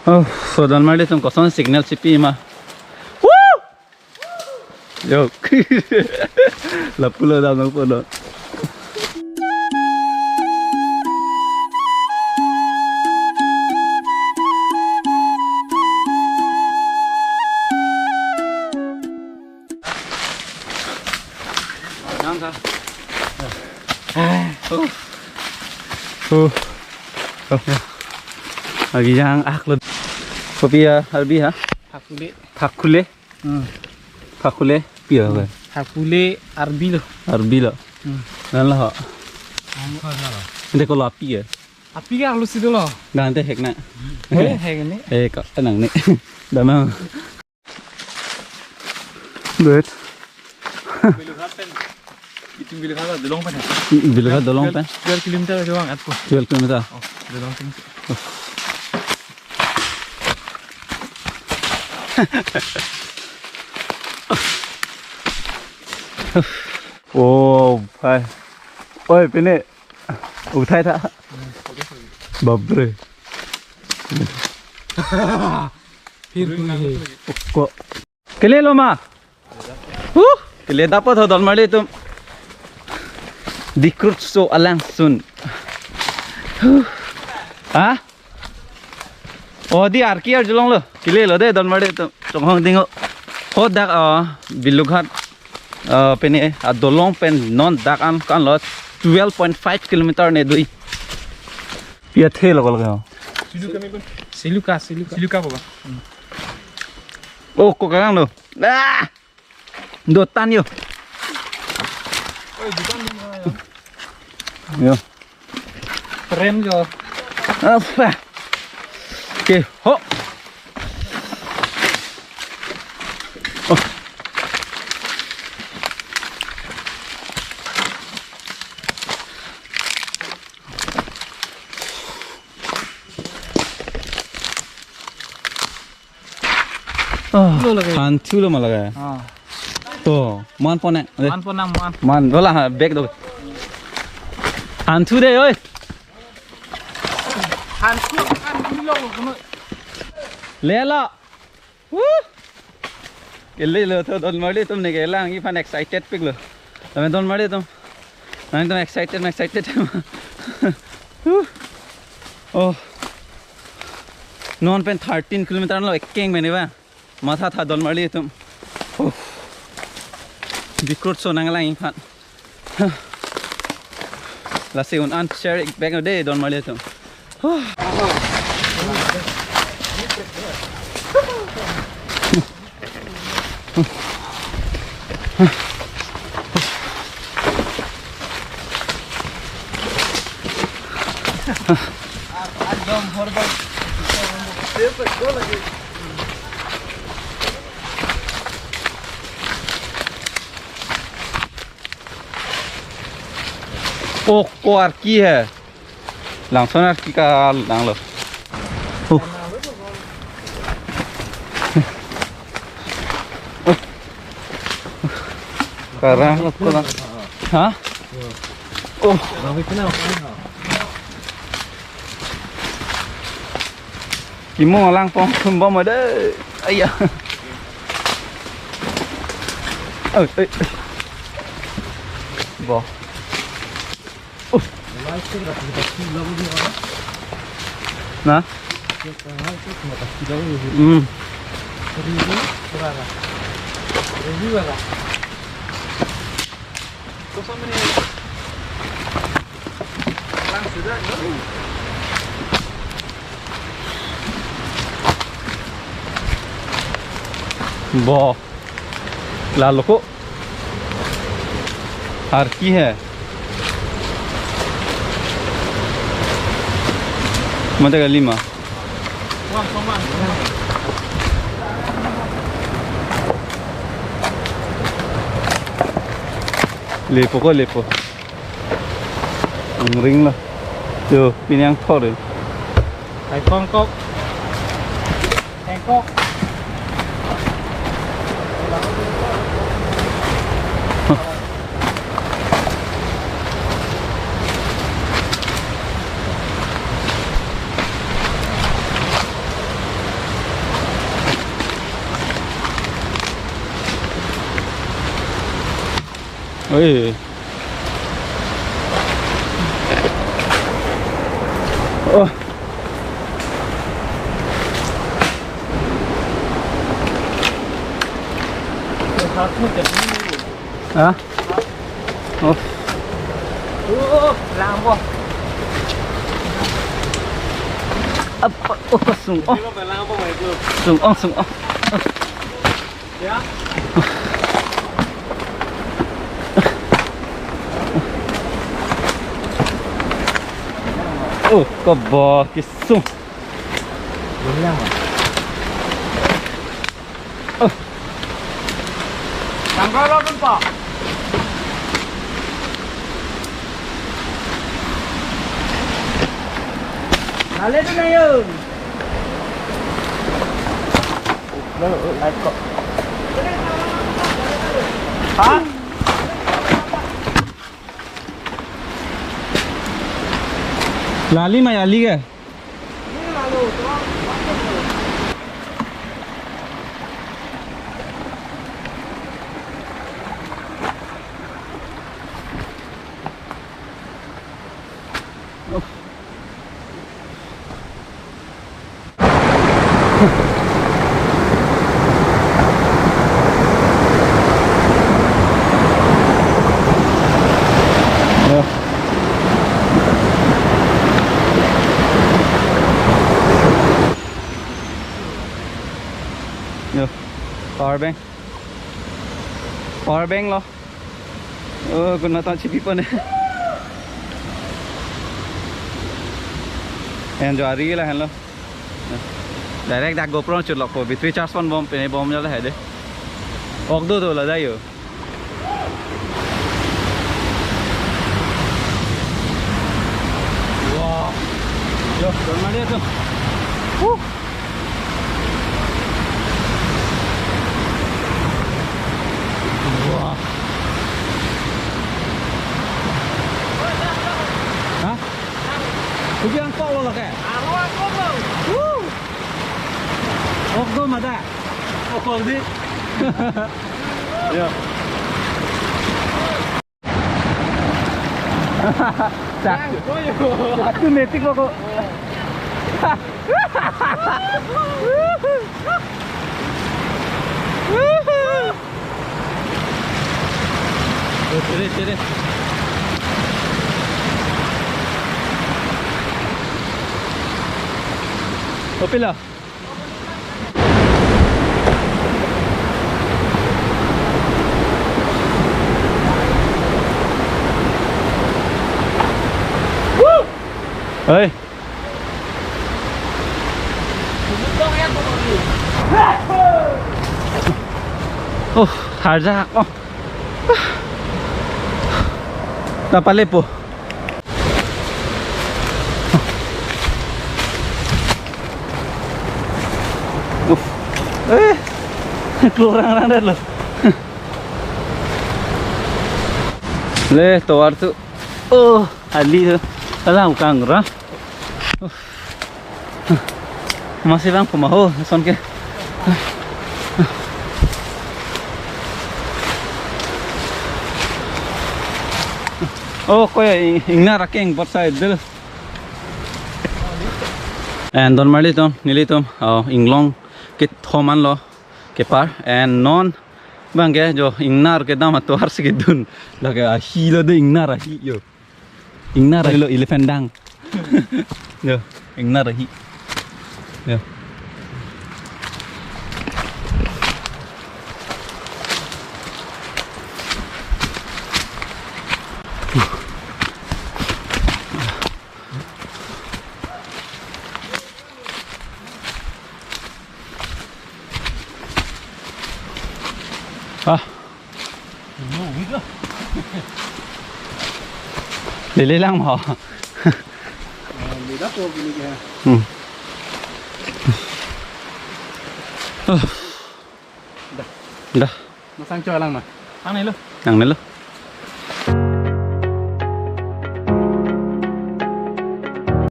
Oh, so dan mali tum kosong signal CP mah. Woo! Yo. Lapulo dah nang pulo. Lagi yang akhlak. Kopi ya, harbi ha? Hakule. Hakule. Hakule. Pia kan? Hakule arbi lo. Harbi lo. Nan lah. Ini kalau api ya? Api kan halus itu lo. Nanti hek nak. Hek ini. Kau tenang ni. Dah mau. Good. Itu bilik apa? Dolong pen. Bilik apa dolong pen? 12 kilometer doang aku. 12 kilometer. Oh, dolong pen. Oh, hai. Oi, pini. Utai tak? Babre. फिर Kok. Kele lo ma. Kele dapat ho dal mali tum. Dikrut so alang sun. Ha? Oh di arki ar julong lo. Kele lo de dal mali tum. Chonghong dingo. Ho dak bilughat peni a dolong pen non dak an kan lo 12.5 km ne dui. Pia the lo ko. Siluka apa? Oh, kok kakang lo. Ah! Dotan yo. Yo. Keren jo. Apa? Oke, ho. Oh. Hantu lo malah ya. Tuh, man pone. Man pon nam man. Man, bola bag do. Hantu deh, oi. Hantu lo kamu. Lela. Kelle lo to don mali tumne kela angi fan excited pig lo. Tame don mali tum. Nang tum excited. Oh. Non pen 13 km lo ekkeng mene ba. Matha tha don mali tum. Oh. Bikrut so nangala ing fan. La se un an share back no day don mali tum. Oh, को आरकी है लांसन आरकी का लांग लो karang lo ko lang ha oh kimo lang pong bom mà đấy ai da ơi bỏ Nah. Bo lalu kok harki है Mata kali 5 lepo ring lah tuh ini yang thor deh Hai kongkok เฮ้ยโอ้ พักมันจะนี่อยู่ ฮะโอ้ โอ้ลามบ่ อับโอ้สูงอ๋อ ที่ว่าไปลามบ่ไหวกู สูงอ๋อสูงอ๋อ เดี๋ยว โอ้ก็บอกกิสูง รู้ยังวะ ทำก็รอบมันปอกมาเล่นด้วยกันอยู่เลิกไอ้ก็ฮะ लाली में आली है power bank lo guna ta chipi pa ne en jo ari la hen lo direct da GoPro chut lok ko bitri charge pon bom pe bom ja la hai de ok do to la dai yo wow yo don ma de to wow hả cái gì ăn câu rồi kìa ốc đôi mà ta ốc còn gì chặt cứ mệt tích vào cô Chết đi Open lah ơi thả ra dapat lepo keluar orang dah loh le toar tu ali tu alah bukan gerah masih bang pemahu son ke koy ingna rakeng borsai dil and don marli tom nili tom inglong ke thoman lo ke par and non bang ke jo ingnar ke dam to har se dun lage hi lo de ingnar hi yo ingnar lo elephant dang yo ingnar hi yo để lấy lăng hả? Để đắp vô cái này. Dah. Nó sang chơi lăng này. Sang này luôn. Sang này luôn.